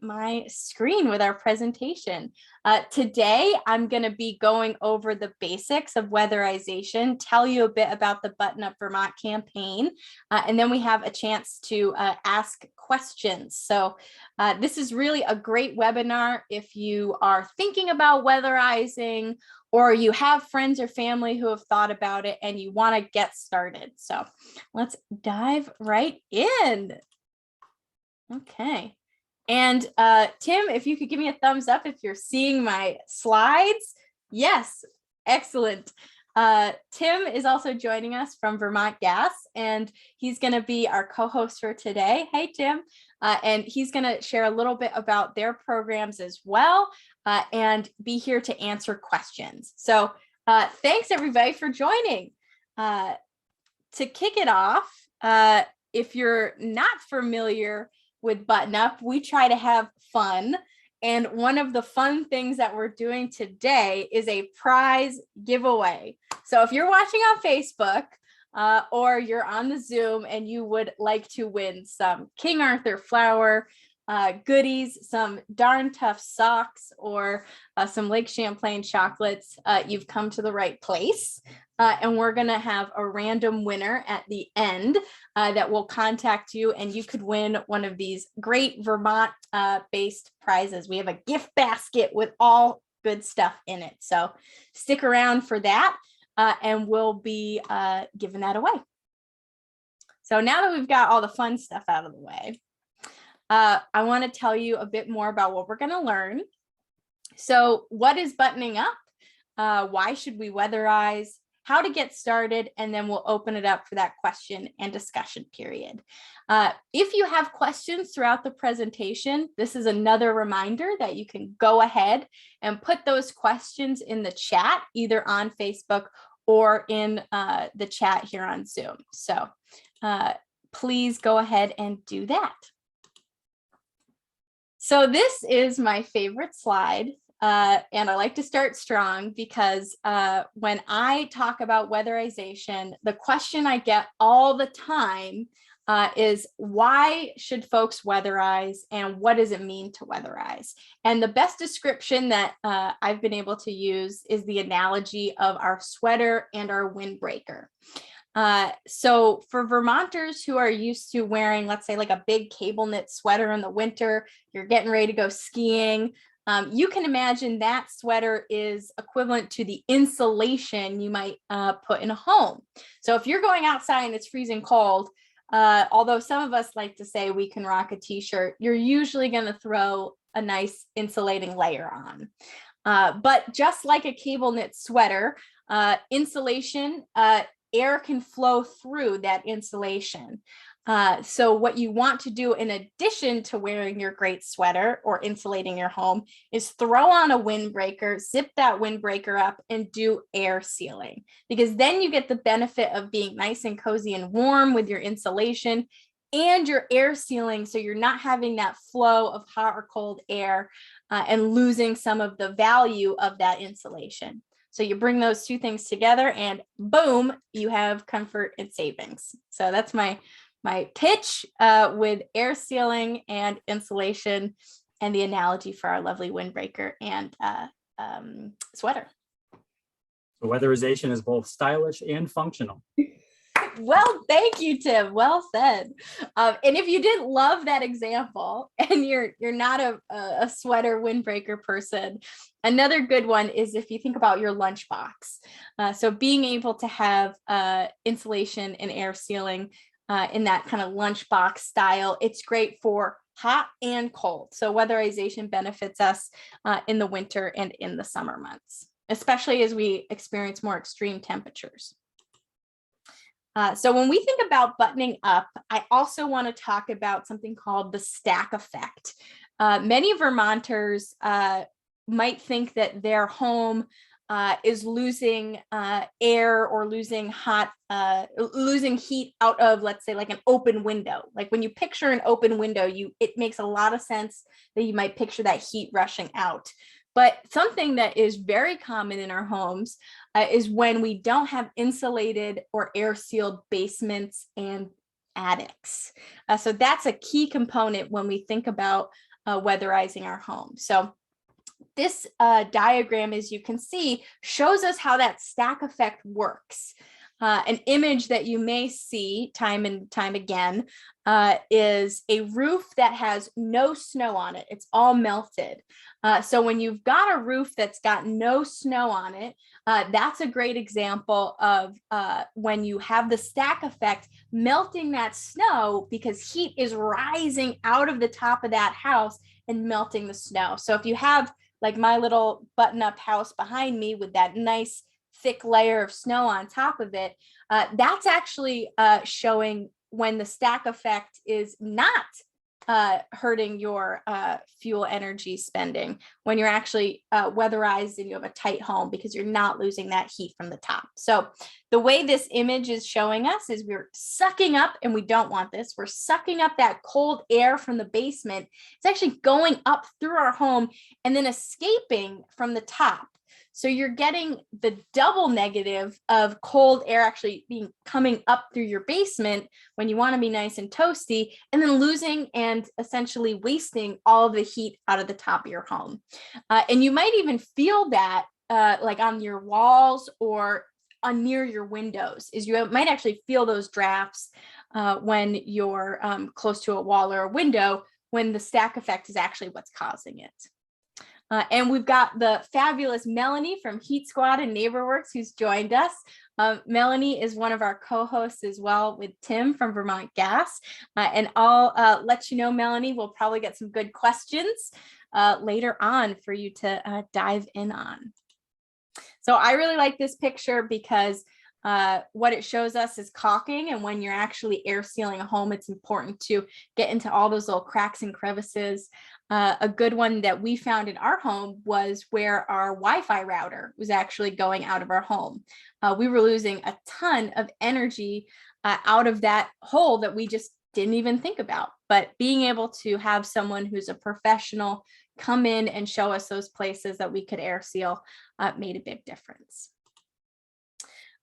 my screen with our presentation. Today, I'm going to be going over the basics of weatherization, tell you a bit about the Button Up Vermont campaign, and then we have a chance to ask questions. So this is really a great webinar if you are thinking about weatherizing or you have friends or family who have thought about it and you want to get started. So let's dive right in. Okay. And Tim, if you could give me a thumbs up if you're seeing my slides. Yes, excellent. Tim is also joining us from Vermont Gas, and he's going to be our co-host for today. Hey, Tim. And he's going to share a little bit about their programs as well, and be here to answer questions. So thanks, everybody, for joining. To kick it off, if you're not familiar with Button Up, we try to have fun. And one of the fun things that we're doing today is a prize giveaway. So if you're watching on Facebook or you're on the Zoom and you would like to win some King Arthur flour goodies, some Darn Tough socks, or some Lake Champlain chocolates, you've come to the right place. And we're going to have a random winner at the end that will contact you, and you could win one of these great Vermont-based prizes. We have a gift basket with all good stuff in it. So stick around for that, and we'll be giving that away. So now that we've got all the fun stuff out of the way, I want to tell you a bit more about what we're going to learn. So what is buttoning up? Why should we weatherize? How to get started, and then we'll open it up for that question and discussion period. If you have questions throughout the presentation, this is another reminder that you can go ahead and put those questions in the chat, either on Facebook or in the chat here on Zoom. So please go ahead and do that. So this is my favorite slide. And I like to start strong because when I talk about weatherization, the question I get all the time is, why should folks weatherize, and what does it mean to weatherize? And the best description that I've been able to use is the analogy of our sweater and our windbreaker. So for Vermonters who are used to wearing, let's say, like a big cable knit sweater in the winter, you're getting ready to go skiing. You can imagine that sweater is equivalent to the insulation you might put in a home. So if you're going outside and it's freezing cold, although some of us like to say we can rock a t-shirt, you're usually going to throw a nice insulating layer on. But just like a cable knit sweater, insulation, air can flow through that insulation. So what you want to do in addition to wearing your great sweater or insulating your home is throw on a windbreaker, zip that windbreaker up, and do air sealing, because then you get the benefit of being nice and cozy and warm with your insulation and your air sealing, so you're not having that flow of hot or cold air and losing some of the value of that insulation. So you bring those two things together and boom, you have comfort and savings. So that's my pitch with air sealing and insulation, and the analogy for our lovely windbreaker and sweater. So weatherization is both stylish and functional. Well, thank you, Tim. Well said. And if you didn't love that example and you're not a sweater windbreaker person, another good one is if you think about your lunchbox. So being able to have insulation and air sealing in that kind of lunchbox style, it's great for hot and cold. So weatherization benefits us in the winter and in the summer months, especially as we experience more extreme temperatures. So when we think about buttoning up, I also want to talk about something called the stack effect. Many Vermonters might think that their home is losing air or losing heat out of, let's say, like an open window. Like when you picture an open window, it makes a lot of sense that you might picture that heat rushing out. But something that is very common in our homes is when we don't have insulated or air sealed basements and attics. So that's a key component when we think about weatherizing our home. So this diagram, as you can see, shows us how that stack effect works. An image that you may see time and time again is a roof that has no snow on it. It's all melted. So when you've got a roof that's got no snow on it, that's a great example of when you have the stack effect melting that snow, because heat is rising out of the top of that house and melting the snow. So if you have like my little button-up house behind me with that nice thick layer of snow on top of it, that's actually showing when the stack effect is not hurting your fuel energy spending, when you're actually weatherized and you have a tight home, because you're not losing that heat from the top. So the way this image is showing us is we're sucking up, and we don't want this, we're sucking up that cold air from the basement. It's actually going up through our home and then escaping from the top. So you're getting the double negative of cold air actually coming up through your basement when you want to be nice and toasty, and then losing and essentially wasting all of the heat out of the top of your home. And you might even feel that like on your walls or on near your windows, is you might actually feel those drafts when you're close to a wall or a window, when the stack effect is actually what's causing it. And we've got the fabulous Melanie from Heat Squad and NeighborWorks who's joined us. Melanie is one of our co-hosts as well, with Tim from Vermont Gas. And I'll let you know, Melanie, we'll probably get some good questions later on for you to dive in on. So I really like this picture because what it shows us is caulking, and when you're actually air sealing a home, it's important to get into all those little cracks and crevices. A good one that we found in our home was where our Wi-Fi router was actually going out of our home. We were losing a ton of energy out of that hole that we just didn't even think about. But being able to have someone who's a professional come in and show us those places that we could air seal made a big difference.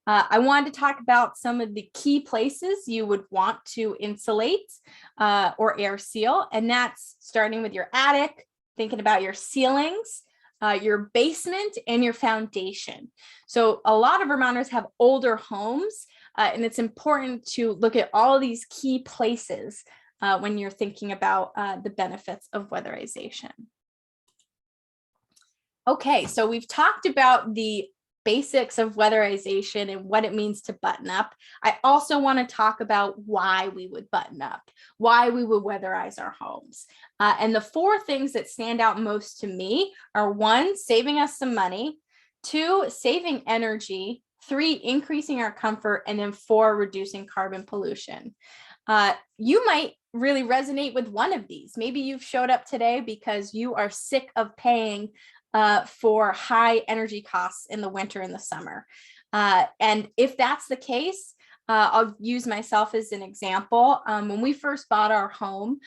I wanted to talk about some of the key places you would want to insulate or air seal, and that's starting with your attic, thinking about your ceilings, your basement, and your foundation. So a lot of Vermonters have older homes, and it's important to look at all of these key places when you're thinking about the benefits of weatherization. Okay, so we've talked about the basics of weatherization and what it means to button up. I also want to talk about why we would button up, why we would weatherize our homes. And the four things that stand out most to me are: 1, saving us some money; 2, saving energy; 3, increasing our comfort; and then 4, reducing carbon pollution. You might really resonate with one of these. Maybe you've showed up today because you are sick of paying for high energy costs in the winter and the summer. And if that's the case, I'll use myself as an example. When we first bought our home,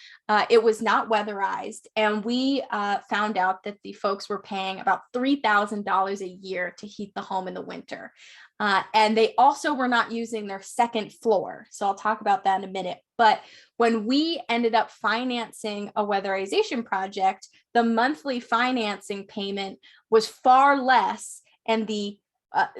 it was not weatherized, and we found out that the folks were paying about $3,000 a year to heat the home in the winter. And they also were not using their second floor. So I'll talk about that in a minute. But when we ended up financing a weatherization project, the monthly financing payment was far less and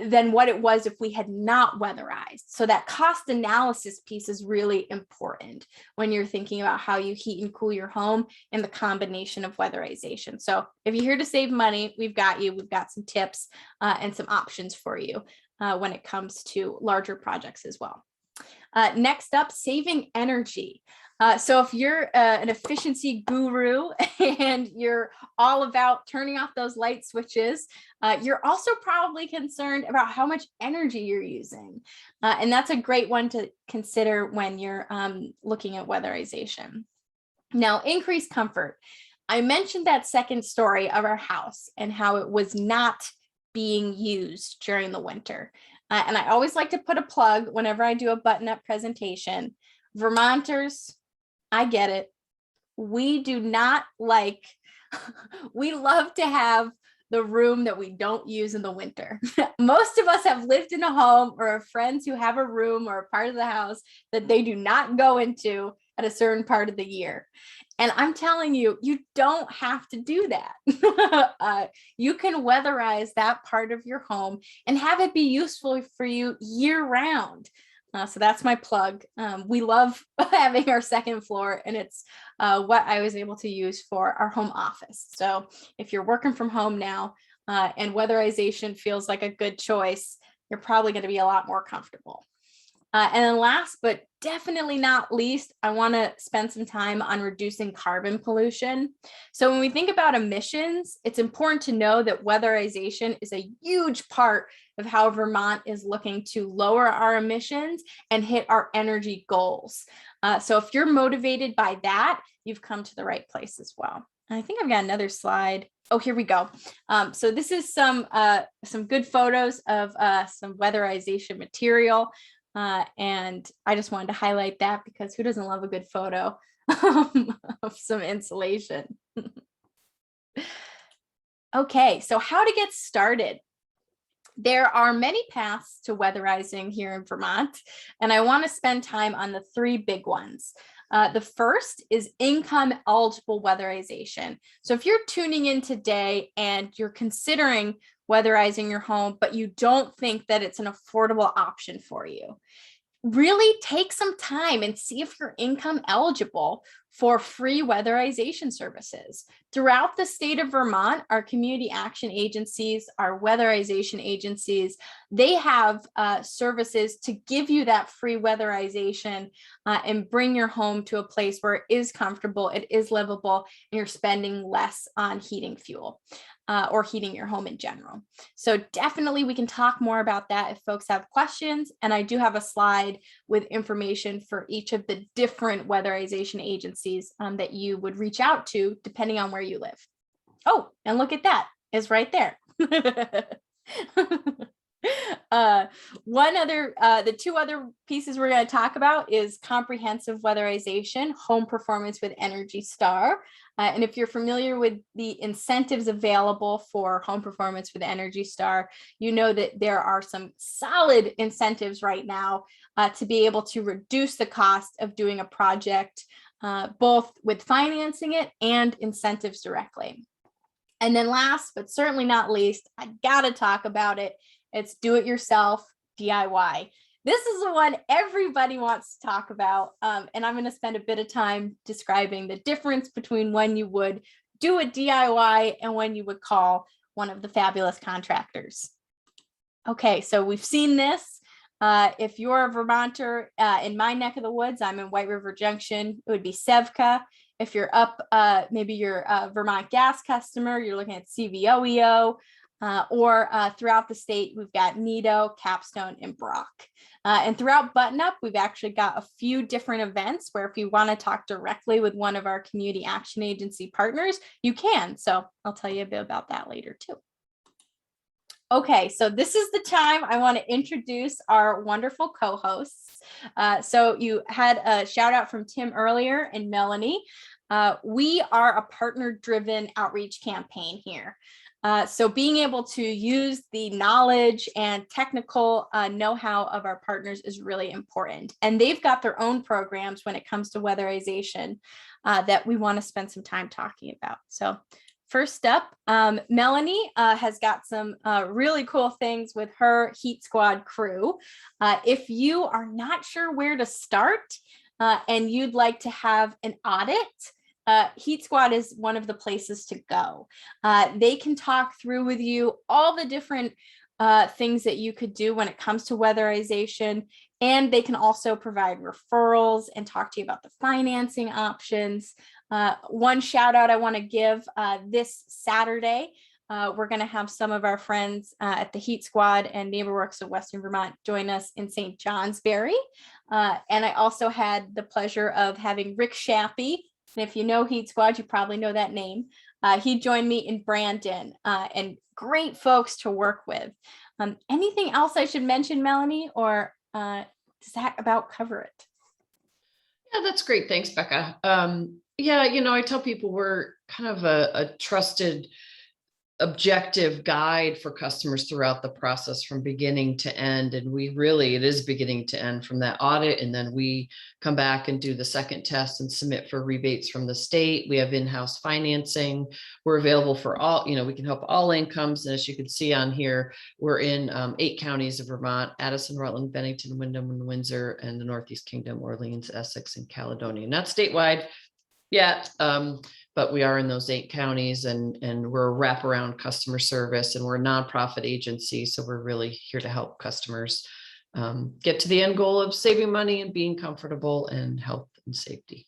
than what it was if we had not weatherized. So that cost analysis piece is really important when you're thinking about how you heat and cool your home and the combination of weatherization. So if you're here to save money, we've got you. We've got some tips and some options for you when it comes to larger projects as well. Next up, saving energy. So if you're an efficiency guru and you're all about turning off those light switches, you're also probably concerned about how much energy you're using. And that's a great one to consider when you're looking at weatherization. Now, increased comfort. I mentioned that second story of our house and how it was not being used during the winter. And I always like to put a plug whenever I do a button-up presentation. Vermonters, I get it. We do not like, we love to have the room that we don't use in the winter. Most of us have lived in a home or have friends who have a room or a part of the house that they do not go into at a certain part of the year. And I'm telling you, you don't have to do that. You can weatherize that part of your home and have it be useful for you year round. So that's my plug. We love having our second floor, and it's what I was able to use for our home office. So if you're working from home now and weatherization feels like a good choice, you're probably going to be a lot more comfortable. And then last, but definitely not least, I want to spend some time on reducing carbon pollution. So when we think about emissions, it's important to know that weatherization is a huge part of how Vermont is looking to lower our emissions and hit our energy goals. So if you're motivated by that, you've come to the right place as well. And I think I've got another slide. Oh, here we go. So this is some good photos of some weatherization material. And I just wanted to highlight that because who doesn't love a good photo of some insulation? Okay, so how to get started. There are many paths to weatherizing here in Vermont, and I want to spend time on the three big ones. The first is income eligible weatherization. So if you're tuning in today and you're considering weatherizing your home, but you don't think that it's an affordable option for you, really take some time and see if you're income eligible for free weatherization services. Throughout the state of Vermont, our community action agencies, our weatherization agencies, they have services to give you that free weatherization and bring your home to a place where it is comfortable, it is livable, and you're spending less on heating fuel. Or heating your home in general. So definitely we can talk more about that if folks have questions. And I do have a slide with information for each of the different weatherization agencies that you would reach out to depending on where you live. Oh, and look at that, it's right there. The two other pieces we're going to talk about is comprehensive weatherization, home performance with Energy Star. And if you're familiar with the incentives available for home performance with Energy Star, you know that there are some solid incentives right now to be able to reduce the cost of doing a project, both with financing it and incentives directly. And then last, but certainly not least, I gotta talk about it. It's do-it-yourself DIY. This is the one everybody wants to talk about. And I'm going to spend a bit of time describing the difference between when you would do a DIY and when you would call one of the fabulous contractors. Okay, so we've seen this. If you're a Vermonter in my neck of the woods, I'm in White River Junction, it would be Sevka. If you're up, maybe you're a Vermont Gas customer, you're looking at CVOEO. Or throughout the state, we've got Nido, Capstone, and Brock. And throughout Button Up, we've actually got a few different events where if you want to talk directly with one of our community action agency partners, you can. So I'll tell you a bit about that later too. Okay, so this is the time I want to introduce our wonderful co-hosts. So you had a shout out from Tim earlier and Melanie. We are a partner-driven outreach campaign here. So being able to use the knowledge and technical know-how of our partners is really important. And they've got their own programs when it comes to weatherization that we want to spend some time talking about. So first up, Melanie has got some really cool things with her Heat Squad crew. If you are not sure where to start and you'd like to have an audit, Heat Squad is one of the places to go. They can talk through with you all the different things that you could do when it comes to weatherization, and they can also provide referrals and talk to you about the financing options. One shout out I want to give this Saturday. We're going to have some of our friends at the Heat Squad and NeighborWorks of Western Vermont join us in St. Johnsbury. And I also had the pleasure of having Rick Shappy. And if you know Heat Squad, you probably know that name. He joined me in Brandon, and great folks to work with. Anything else I should mention, Melanie, or does that about cover it? Yeah, that's great. Thanks, Becca. Yeah, I tell people we're kind of a trusted objective guide for customers throughout the process from beginning to end. And it is beginning to end from that audit. And then we come back and do the second test and submit for rebates from the state. We have in-house financing. We're available for all, we can help all incomes. And as you can see on here, we're in 8 counties of Vermont: Addison, Rutland, Bennington, Wyndham, and Windsor, and the Northeast Kingdom, Orleans, Essex, and Caledonia. Not statewide yet, but we are in those 8 counties, and we're a wraparound customer service, and we're a nonprofit agency. So we're really here to help customers get to the end goal of saving money and being comfortable and health and safety.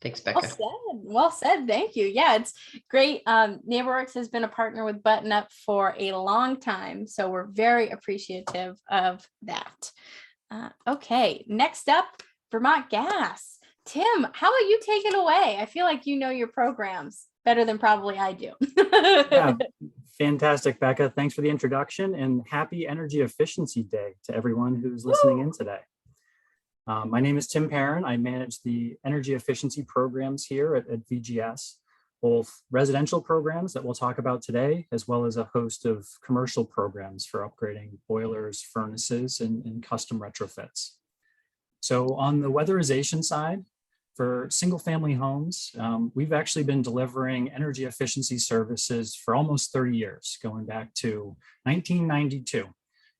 Thanks, Becca. Well said. Well said. Thank you. Yeah, it's great. NeighborWorks has been a partner with Button Up for a long time, so we're very appreciative of that. Okay, next up, Vermont Gas. Tim, how about you take it away? I feel like you know your programs better than probably I do. Yeah, fantastic, Becca. Thanks for the introduction, and happy Energy Efficiency Day to everyone who's listening in today. My name is Tim Perrin. I manage the energy efficiency programs here at VGS, both residential programs that we'll talk about today, as well as a host of commercial programs for upgrading boilers, furnaces, and custom retrofits. So on the weatherization side, for single-family homes, we've actually been delivering energy efficiency services for almost 30 years, going back to 1992.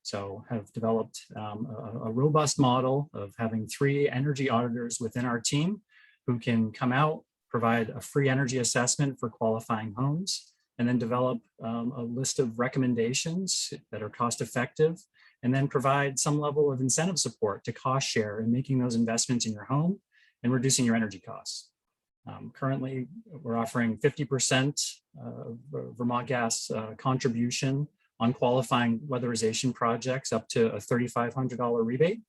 So have developed a robust model of having 3 energy auditors within our team who can come out, provide a free energy assessment for qualifying homes, and then develop a list of recommendations that are cost-effective, and then provide some level of incentive support to cost share in making those investments in your home and reducing your energy costs. Currently, we're offering 50% Vermont Gas contribution on qualifying weatherization projects up to a $3,500 rebate.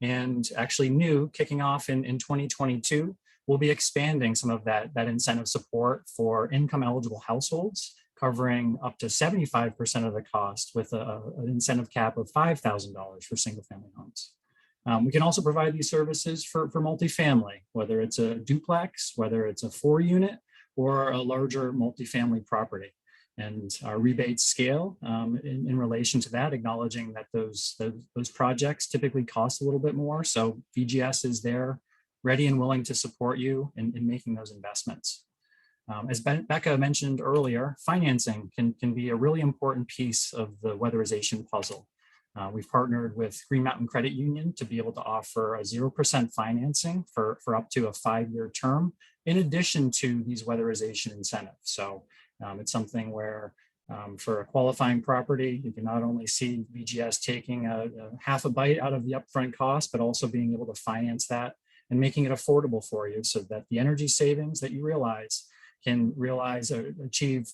And actually kicking off in 2022, we'll be expanding some of that incentive support for income eligible households, covering up to 75% of the cost with an incentive cap of $5,000 for single family homes. We can also provide these services for multifamily, whether it's a duplex, whether it's a 4-unit, or a larger multifamily property. And our rebates scale in relation to that, acknowledging that those projects typically cost a little bit more. So VGS is there, ready and willing to support you in making those investments. As Becca mentioned earlier, financing can be a really important piece of the weatherization puzzle. We've partnered with Green Mountain Credit Union to be able to offer a 0% financing for up to a 5-year term, in addition to these weatherization incentives. So it's something where for a qualifying property, you can not only see VGS taking a half a bite out of the upfront cost, but also being able to finance that and making it affordable for you, so that the energy savings that you can achieve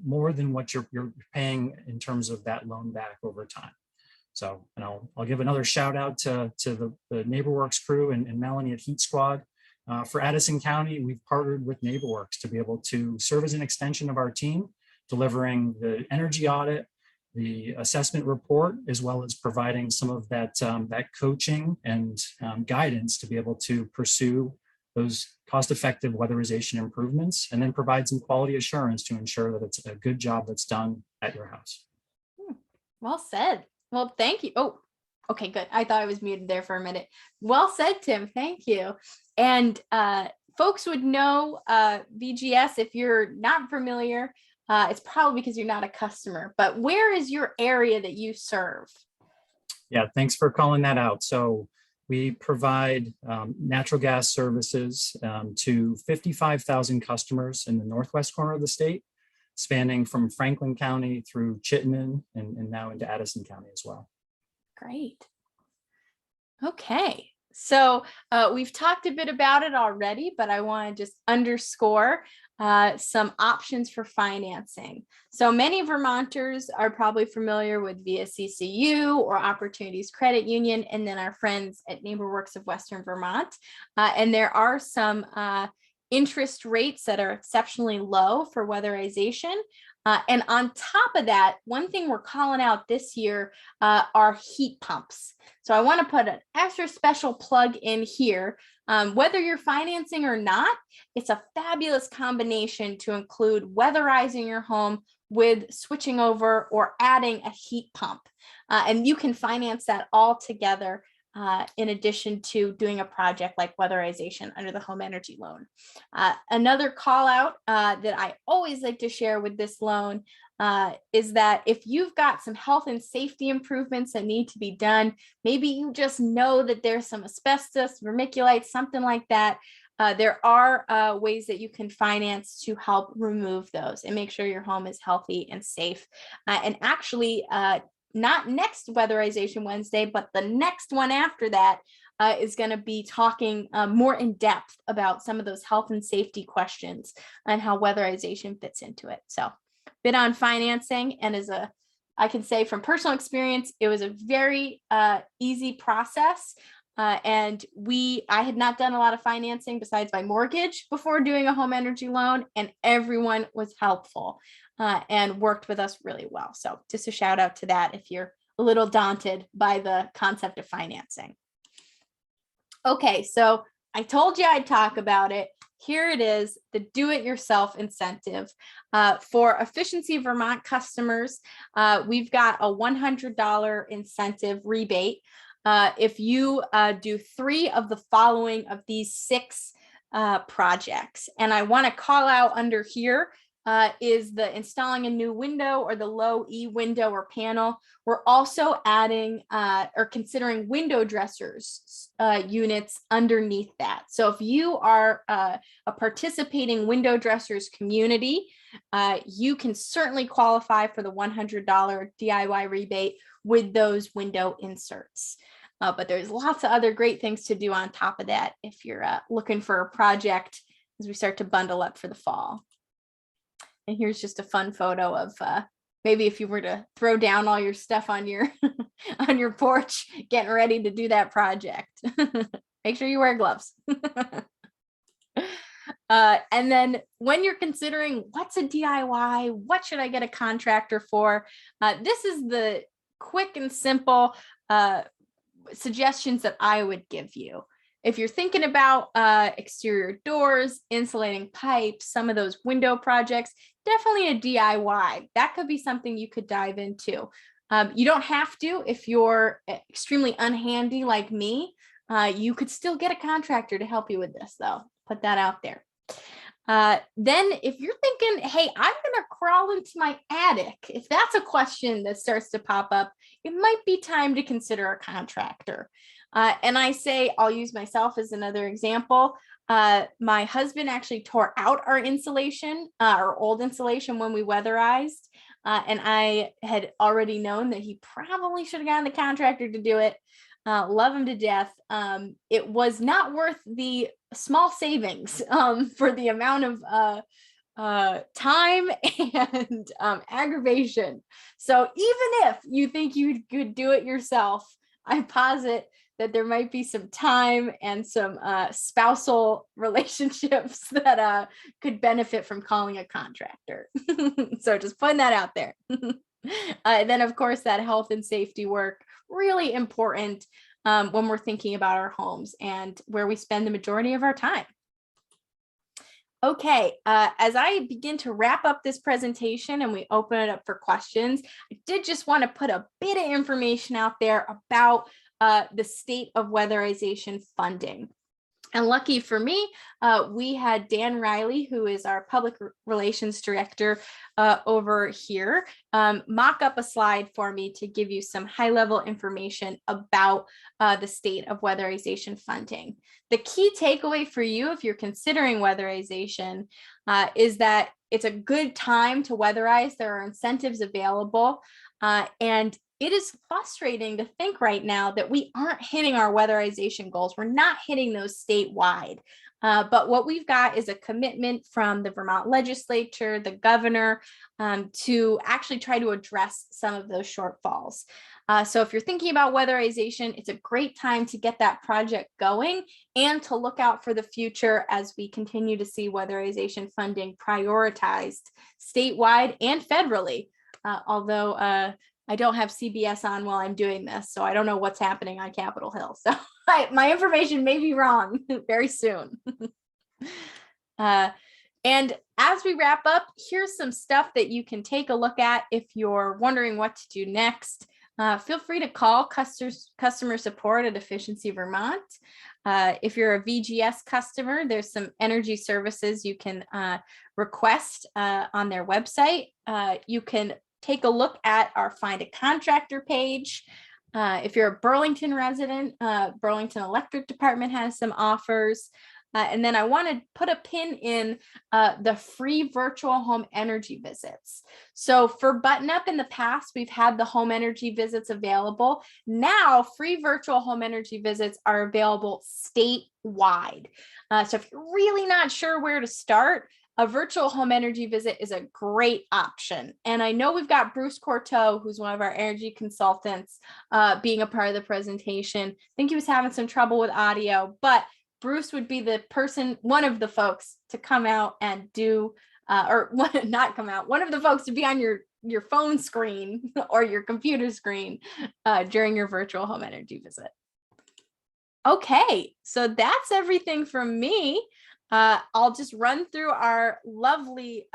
more than what you're paying in terms of that loan back over time. So, and I'll give another shout out to the NeighborWorks crew and Melanie at Heat Squad. For Addison County, we've partnered with NeighborWorks to be able to serve as an extension of our team, delivering the energy audit, the assessment report, as well as providing some of that coaching and guidance to be able to pursue those cost-effective weatherization improvements, and then provide some quality assurance to ensure that it's a good job that's done at your house. Well said. Well, thank you. Oh, okay, good. I thought I was muted there for a minute. Well said, Tim. Thank you. And folks would know VGS. If you're not familiar, it's probably because you're not a customer, but where is your area that you serve? Yeah, thanks for calling that out. So we provide natural gas services to 55,000 customers in the northwest corner of the state, spanning from Franklin County through Chittenden and now into Addison County as well. Great. Okay. So we've talked a bit about it already, but I want to just underscore some options for financing. So many Vermonters are probably familiar with VSCCU or Opportunities Credit Union, and then our friends at NeighborWorks of Western Vermont. And there are some interest rates that are exceptionally low for weatherization. And on top of that, one thing we're calling out this year are heat pumps. So I want to put an extra special plug in here Whether you're financing or not, it's a fabulous combination to include weatherizing your home with switching over or adding a heat pump. And you can finance that all together in addition to doing a project like weatherization under the home energy loan. Another call out that I always like to share with this loan is that if you've got some health and safety improvements that need to be done, maybe you just know that there's some asbestos, vermiculite, something like that. There are ways that you can finance to help remove those and make sure your home is healthy and safe. And actually, not next Weatherization Wednesday, but the next one after that is going to be talking more in depth about some of those health and safety questions and how weatherization fits into it. So, bit on financing, and I can say from personal experience, it was a very easy process. And I had not done a lot of financing besides my mortgage before doing a home energy loan, and everyone was helpful and worked with us really well. So just a shout out to that if you're a little daunted by the concept of financing. Okay, so I told you I'd talk about it. Here it is, the do-it-yourself incentive. For Efficiency Vermont customers, we've got a $100 incentive rebate. If you do 3 of the following of these 6 projects, and I want to call out under here is the installing a new window or the low E window or panel. We're also adding or considering window dressers units underneath that. So if you are a participating window dressers community, you can certainly qualify for the $100 DIY rebate with those window inserts. But there's lots of other great things to do on top of that if you're looking for a project as we start to bundle up for the fall. And here's just a fun photo of maybe if you were to throw down all your stuff on your on your porch, getting ready to do that project. Make sure you wear gloves. And then when you're considering what's a DIY, what should I get a contractor for? This is the quick and simple suggestions that I would give you. If you're thinking about exterior doors, insulating pipes, some of those window projects, definitely a DIY. That could be something you could dive into. You don't have to if you're extremely unhandy like me. You could still get a contractor to help you with this, though. Put that out there. Then if you're thinking, hey, I'm going to crawl into my attic, if that's a question that starts to pop up, it might be time to consider a contractor. And I say, I'll use myself as another example. My husband actually tore out our insulation, our old insulation when we weatherized. And I had already known that he probably should have gotten the contractor to do it. Love him to death. It was not worth the small savings for the amount of time and aggravation. So even if you think you could do it yourself, I posit that there might be some time and some spousal relationships that could benefit from calling a contractor. So just putting that out there. Then, of course, that health and safety work, really important when we're thinking about our homes and where we spend the majority of our time. Okay, as I begin to wrap up this presentation and we open it up for questions, I did just want to put a bit of information out there about the state of weatherization funding. And lucky for me, we had Dan Riley, who is our public relations director over here, mock up a slide for me to give you some high-level information about the state of weatherization funding. The key takeaway for you, if you're considering weatherization, is that it's a good time to weatherize. There are incentives available, and it is frustrating to think right now that we aren't hitting our weatherization goals. We're not hitting those statewide. But what we've got is a commitment from the Vermont legislature, the governor, to actually try to address some of those shortfalls. So if you're thinking about weatherization, it's a great time to get that project going and to look out for the future as we continue to see weatherization funding prioritized statewide and federally. Although I don't have CBS on while I'm doing this, so I don't know what's happening on Capitol Hill. So my information may be wrong very soon. And as we wrap up, here's some stuff that you can take a look at if you're wondering what to do next. Feel free to call customer support at Efficiency Vermont. If you're a VGS customer, there's some energy services you can request on their website. You can take a look at our Find a Contractor page. If you're a Burlington resident, Burlington Electric Department has some offers. And then I want to put a pin in the free virtual home energy visits. So for Button Up in the past, we've had the home energy visits available. Now, free virtual home energy visits are available statewide. So if you're really not sure where to start, a virtual home energy visit is a great option. And I know we've got Bruce Corteau, who's one of our energy consultants, being a part of the presentation. I think he was having some trouble with audio, but Bruce would be the person, one of the folks to come out and do, not come out, one of the folks to be on your phone screen or your computer screen during your virtual home energy visit. Okay, so that's everything from me. I'll just run through our lovely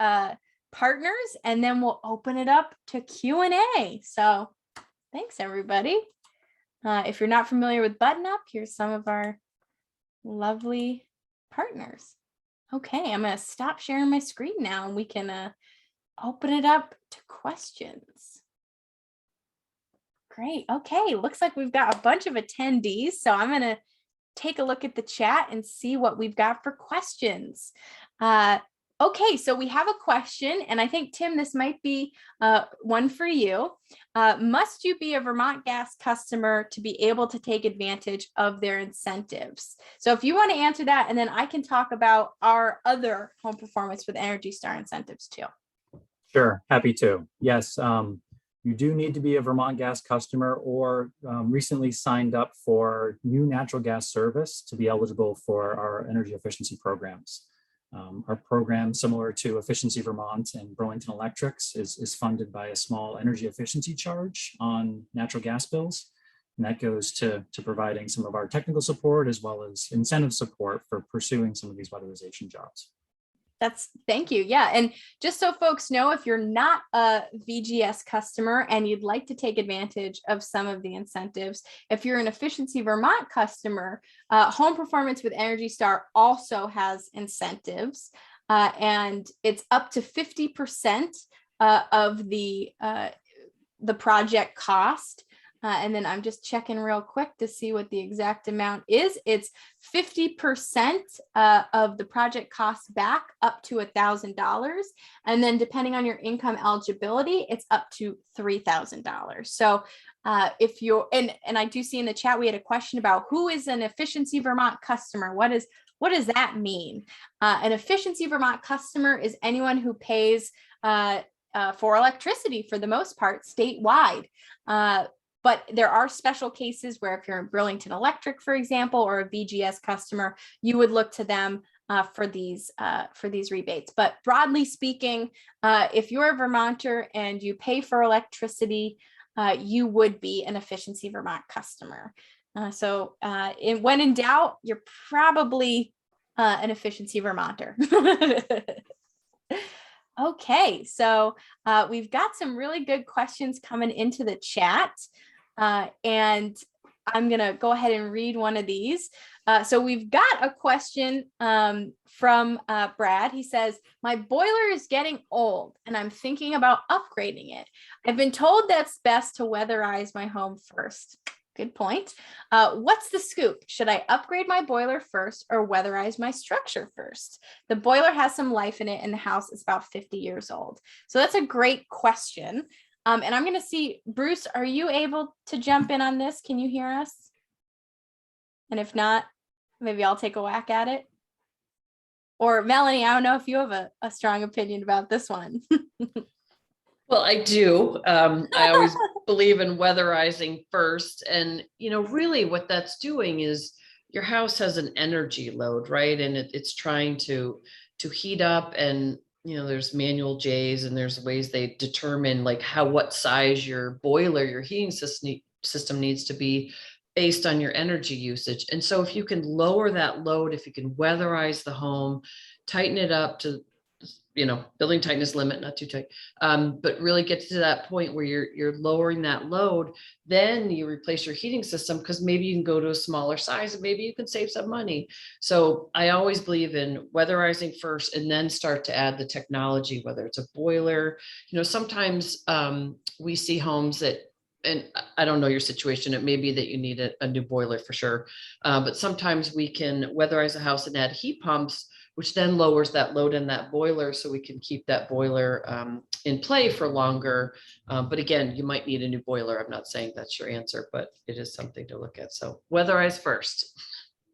partners and then we'll open it up to Q&A. So thanks, everybody. If you're not familiar with Button Up, here's some of our lovely partners. Okay, I'm going to stop sharing my screen now and we can open it up to questions. Great. Okay, looks like we've got a bunch of attendees. So I'm going to take a look at the chat and see what we've got for questions. Okay, so we have a question, and I think, Tim, this might be one for you. Must you be a Vermont Gas customer to be able to take advantage of their incentives? So if you want to answer that, and then I can talk about our other home performance with Energy Star incentives too. Sure, happy to. Yes, you do need to be a Vermont Gas customer or recently signed up for new natural gas service to be eligible for our energy efficiency programs. Our program, similar to Efficiency Vermont and Burlington Electric's, is funded by a small energy efficiency charge on natural gas bills. And that goes to providing some of our technical support as well as incentive support for pursuing some of these weatherization jobs. Thank you. Yeah. And just so folks know, if you're not a VGS customer and you'd like to take advantage of some of the incentives, if you're an Efficiency Vermont customer, Home Performance with Energy Star also has incentives, and it's up to 50% of the project cost. And then I'm just checking real quick to see what the exact amount is. It's 50% of the project cost back up to $1,000. And then depending on your income eligibility, it's up to $3,000. So if you're, and I do see in the chat, we had a question about who is an Efficiency Vermont customer? What does that mean? An Efficiency Vermont customer is anyone who pays for electricity for the most part statewide. But there are special cases where if you're in Burlington Electric, for example, or a VGS customer, you would look to them for these rebates. But broadly speaking, if you're a Vermonter and you pay for electricity, you would be an Efficiency Vermont customer. When in doubt, you're probably an Efficiency Vermonter. Okay, so we've got some really good questions coming into the chat. And I'm going to go ahead and read one of these. So we've got a question from Brad. He says, my boiler is getting old and I'm thinking about upgrading it. I've been told that's best to weatherize my home first. Good point. What's the scoop? Should I upgrade my boiler first or weatherize my structure first? The boiler has some life in it and the house is about 50 years old. So that's a great question. And I'm going to see, Bruce, are you able to jump in on this? Can you hear us? And if not, maybe I'll take a whack at it. Or Melanie, I don't know if you have a strong opinion about this one. Well, I do. I always believe in weatherizing first. And, really what that's doing is your house has an energy load, right? And it's trying to heat up, and there's manual J's and there's ways they determine like what size your boiler, your heating system needs to be based on your energy usage. And so if you can lower that load, if you can weatherize the home, tighten it up to, building tightness limit, not too tight, but really get to that point where you're lowering that load, then you replace your heating system, because maybe you can go to a smaller size and maybe you can save some money. So I always believe in weatherizing first and then start to add the technology, whether it's a boiler. Sometimes we see homes that, and I don't know your situation, it may be that you need a new boiler for sure. But sometimes we can weatherize the house and add heat pumps, which then lowers that load in that boiler, so we can keep that boiler in play for longer. But again, you might need a new boiler. I'm not saying that's your answer, but it is something to look at. So weatherize first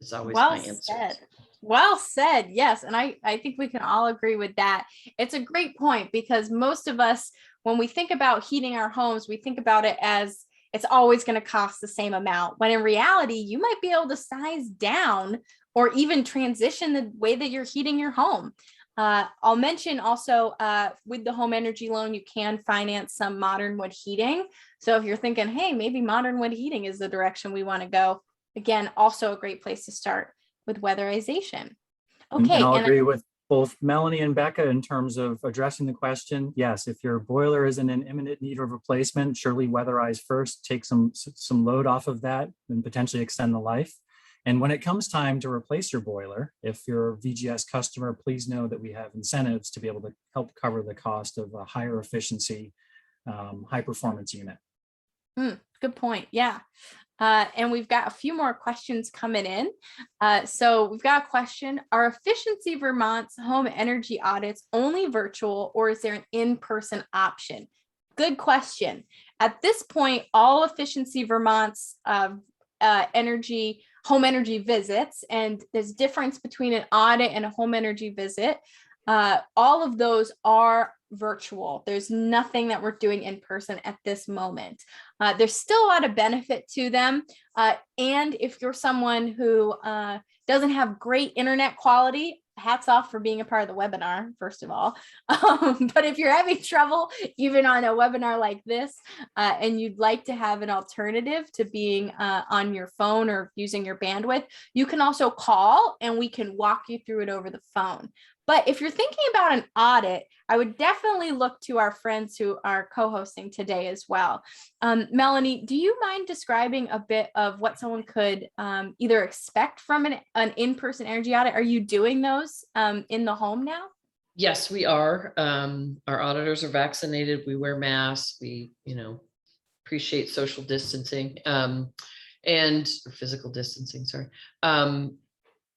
is always Well my answer. said. Well said. Yes. And I think we can all agree with that. It's a great point, because most of us, when we think about heating our homes, we think about it as it's always going to cost the same amount, when in reality, you might be able to size down or even transition the way that you're heating your home. I'll mention also with the home energy loan, you can finance some modern wood heating. So if you're thinking, hey, maybe modern wood heating is the direction we want to go, again, also a great place to start with weatherization. Okay. And I'll agree with both Melanie and Becca in terms of addressing the question. Yes, if your boiler is in an imminent need of replacement, surely weatherize first, take some load off of that and potentially extend the life. And when it comes time to replace your boiler, if you're a VGS customer, please know that we have incentives to be able to help cover the cost of a higher efficiency, high performance unit. Good point. Yeah. And we've got a few more questions coming in. So we've got a question: are Efficiency Vermont's home energy audits only virtual, or is there an in-person option? Good question. At this point, all Efficiency Vermont's home energy visits, and there's a difference between an audit and a home energy visit. All of those are virtual. There's nothing that we're doing in person at this moment. There's still a lot of benefit to them. And if you're someone who doesn't have great internet quality, hats off for being a part of the webinar, first of all. But if you're having trouble even on a webinar like this, and you'd like to have an alternative to being on your phone or using your bandwidth, you can also call and we can walk you through it over the phone. But if you're thinking about an audit, I would definitely look to our friends who are co-hosting today as well. Melanie, do you mind describing a bit of what someone could either expect from an in-person energy audit? Are you doing those in the home now? Yes, we are. Our auditors are vaccinated. We wear masks. We, appreciate social distancing and physical distancing, sorry.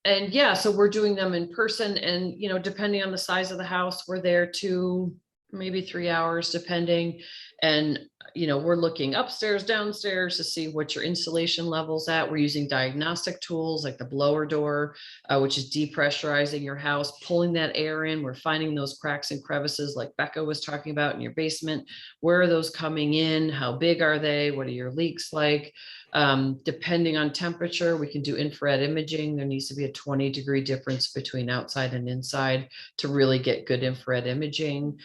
And yeah, so we're doing them in person, and, depending on the size of the house, we're there 2, maybe 3 hours, depending. And, we're looking upstairs, downstairs to see what your insulation level's at. We're using diagnostic tools like the blower door, which is depressurizing your house, pulling that air in. We're finding those cracks and crevices like Becca was talking about in your basement. Where are those coming in? How big are they? What are your leaks like? Depending on temperature, we can do infrared imaging. There needs to be a 20-degree difference between outside and inside to really get good infrared imaging.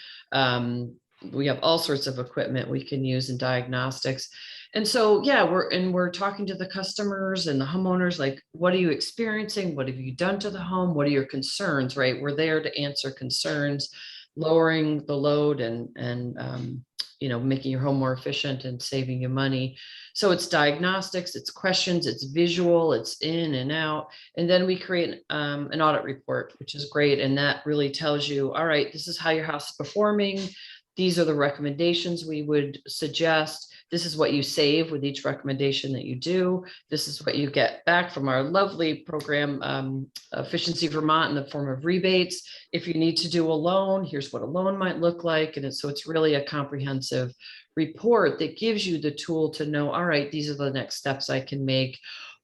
We have all sorts of equipment we can use in diagnostics. And so, yeah, we're talking to the customers and the homeowners, like, what are you experiencing? What have you done to the home? What are your concerns, right? We're there to answer concerns, lowering the load and making your home more efficient and saving you money. So it's diagnostics, it's questions, it's visual, it's in and out. And then we create an audit report, which is great. And that really tells you, all right, this is how your house is performing. These are the recommendations we would suggest. This is what you save with each recommendation that you do. This is what you get back from our lovely program, Efficiency Vermont, in the form of rebates. If you need to do a loan, here's what a loan might look like. And so it's really a comprehensive report that gives you the tool to know, all right, these are the next steps I can make.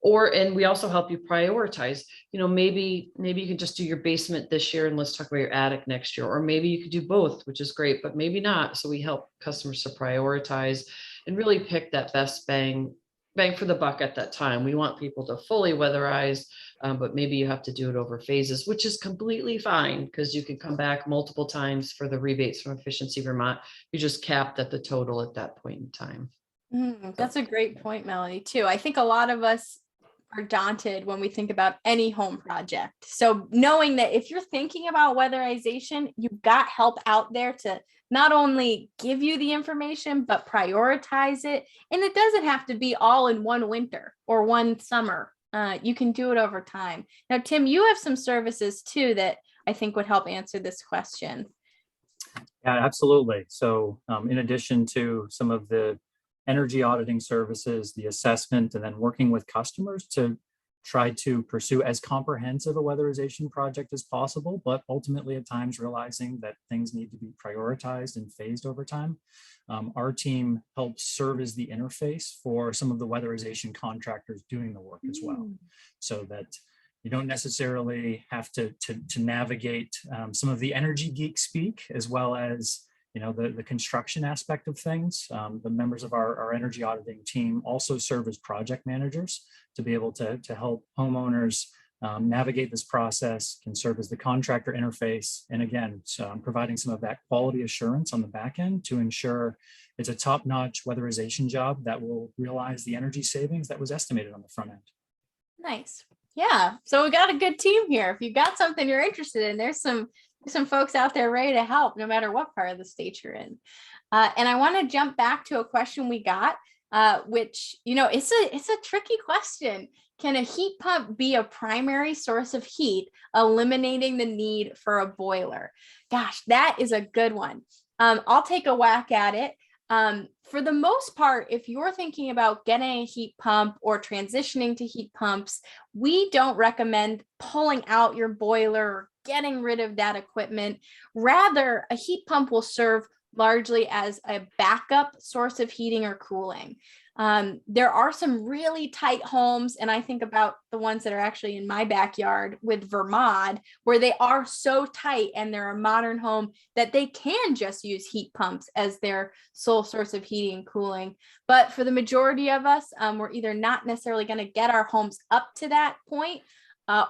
And we also help you prioritize, maybe you can just do your basement this year and let's talk about your attic next year, or maybe you could do both, which is great, but maybe not. So we help customers to prioritize and really pick that best bang for the buck at that time. We want people to fully weatherize, but maybe you have to do it over phases, which is completely fine, because you can come back multiple times for the rebates from Efficiency Vermont. You're just capped at the total at that point in time. That's a great point, Melanie, too. I think a lot of us are daunted when we think about any home project. So knowing that if you're thinking about weatherization, you've got help out there to not only give you the information, but prioritize it. And it doesn't have to be all in one winter or one summer. You can do it over time. Now, Tim, you have some services too that I think would help answer this question. Yeah, absolutely. So in addition to some of the energy auditing services, the assessment, and then working with customers to try to pursue as comprehensive a weatherization project as possible, but ultimately at times realizing that things need to be prioritized and phased over time. Our team helps serve as the interface for some of the weatherization contractors doing the work as well, so that you don't necessarily have to navigate some of the energy geek speak, as well as the construction aspect of things. The members of our energy auditing team also serve as project managers to be able to help homeowners navigate this process, can serve as the contractor interface. And again, so providing some of that quality assurance on the back end to ensure it's a top-notch weatherization job that will realize the energy savings that was estimated on the front end. Nice. Yeah. So we got a good team here. If you got something you're interested in, there's some folks out there ready to help no matter what part of the state you're in. And I want to jump back to a question we got, which, it's a tricky question. Can a heat pump be a primary source of heat, eliminating the need for a boiler? Gosh, that is a good one. I'll take a whack at it. For the most part, if you're thinking about getting a heat pump or transitioning to heat pumps, we don't recommend pulling out your boiler or getting rid of that equipment. Rather, a heat pump will serve largely as a backup source of heating or cooling. There are some really tight homes, and I think about the ones that are actually in my backyard with Vermont, where they are so tight and they're a modern home that they can just use heat pumps as their sole source of heating and cooling. But for the majority of us, we're either not necessarily going to get our homes up to that point,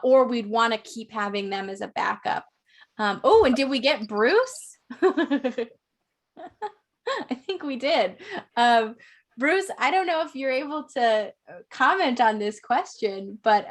or we'd want to keep having them as a backup. And did we get Bruce? I think we did. Bruce, I don't know if you're able to comment on this question, but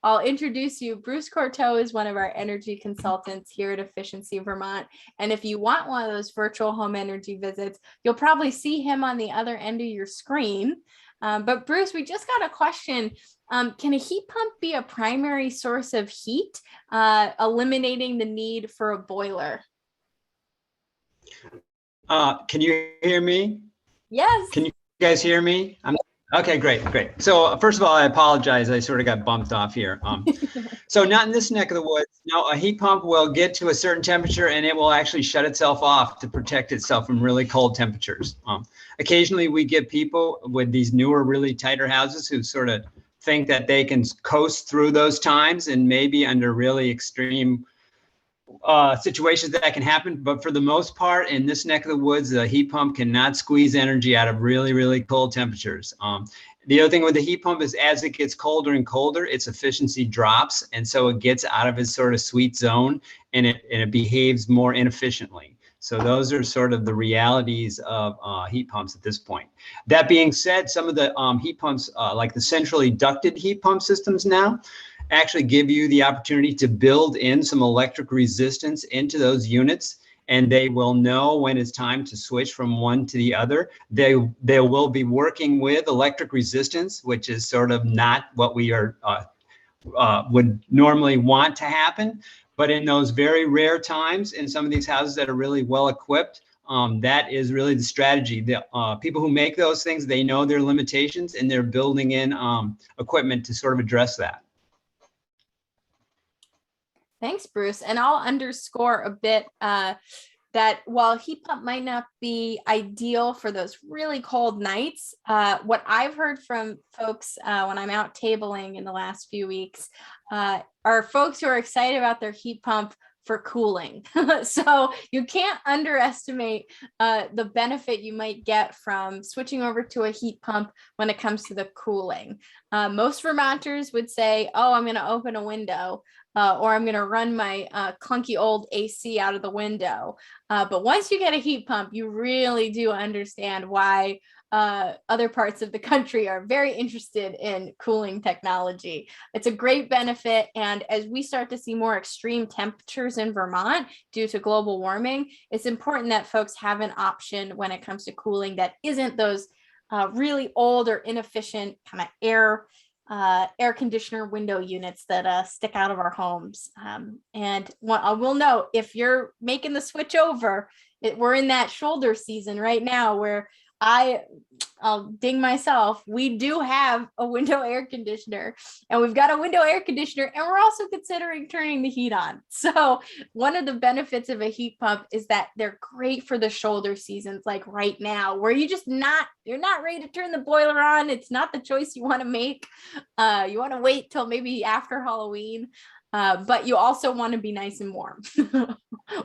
I'll introduce you. Bruce Corteau is one of our energy consultants here at Efficiency Vermont. And if you want one of those virtual home energy visits, you'll probably see him on the other end of your screen. But Bruce, we just got a question. Can a heat pump be a primary source of heat, eliminating the need for a boiler? Can you hear me? Yes. Can you guys hear me? Okay, great. So first of all, I apologize. I sort of got bumped off here. So not in this neck of the woods. No, a heat pump will get to a certain temperature and it will actually shut itself off to protect itself from really cold temperatures. Occasionally we get people with these newer, really tighter houses who sort of think that they can coast through those times, and maybe under really extreme situations that can happen. But for the most part, in this neck of the woods, the heat pump cannot squeeze energy out of really, really cold temperatures. The other thing with the heat pump is as it gets colder and colder, its efficiency drops. And so it gets out of its sort of sweet zone, and it behaves more inefficiently. So those are sort of the realities of heat pumps at this point. That being said, some of the heat pumps, like the centrally ducted heat pump systems now, actually give you the opportunity to build in some electric resistance into those units, and they will know when it's time to switch from one to the other. They will be working with electric resistance, which is sort of not what we are would normally want to happen. But in those very rare times, in some of these houses that are really well equipped, that is really the strategy. The people who make those things, they know their limitations, and they're building in equipment to sort of address that. Thanks, Bruce. And I'll underscore a bit that while heat pump might not be ideal for those really cold nights, what I've heard from folks when I'm out tabling in the last few weeks are folks who are excited about their heat pump for cooling. So you can't underestimate the benefit you might get from switching over to a heat pump when it comes to the cooling. Most Vermonters would say, oh, I'm going to open a window. or I'm going to run my clunky old AC out of the window. But once you get a heat pump, you really do understand why other parts of the country are very interested in cooling technology. It's a great benefit. And as we start to see more extreme temperatures in Vermont due to global warming, it's important that folks have an option when it comes to cooling that isn't those really old or inefficient kind of air conditioner window units that stick out of our homes. And what I will note, if you're making the switch over, we're in that shoulder season right now where I'll ding myself. We do have a window air conditioner, and we've got a window air conditioner, and we're also considering turning the heat on. So one of the benefits of a heat pump is that they're great for the shoulder seasons, like right now, where you're not ready to turn the boiler on. It's not the choice you want to make. You want to wait till maybe after Halloween. But you also want to be nice and warm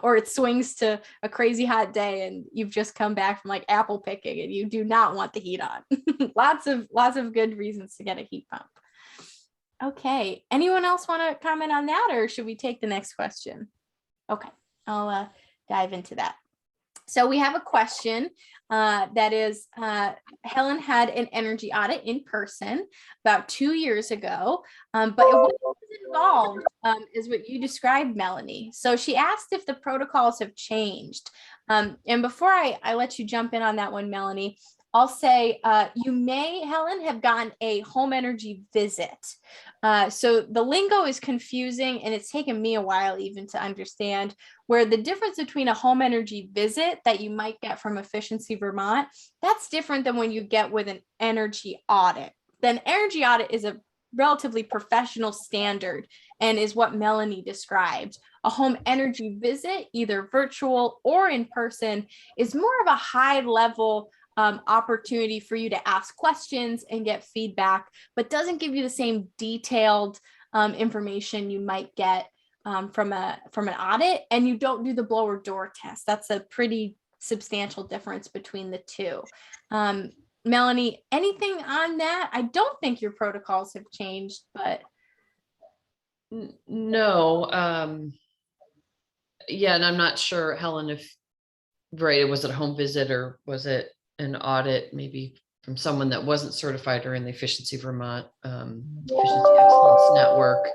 or it swings to a crazy hot day and you've just come back from like apple picking and you do not want the heat on. lots of good reasons to get a heat pump. Okay. Anyone else want to comment on that, or should we take the next question? Okay. I'll dive into that. So we have a question that is, Helen had an energy audit in person about 2 years ago, but it wasn't involved is what you described, Melanie. So she asked if the protocols have changed. And before I let you jump in on that one, Melanie, I'll say you may, Helen, have gotten a home energy visit. So the lingo is confusing and it's taken me a while even to understand where the difference between a home energy visit that you might get from Efficiency Vermont, that's different than when you get with an energy audit. Then energy audit is a relatively professional standard and is what Melanie described. A home energy visit, either virtual or in person, is more of a high level opportunity for you to ask questions and get feedback, but doesn't give you the same detailed information you might get from an audit, and you don't do the blower door test. That's a pretty substantial difference between the two. Melanie, anything on that? I don't think your protocols have changed, but no. Yeah, and I'm not sure, Helen, if it was it a home visit or was it an audit, maybe from someone that wasn't certified or in the Efficiency Vermont Efficiency Excellence Network,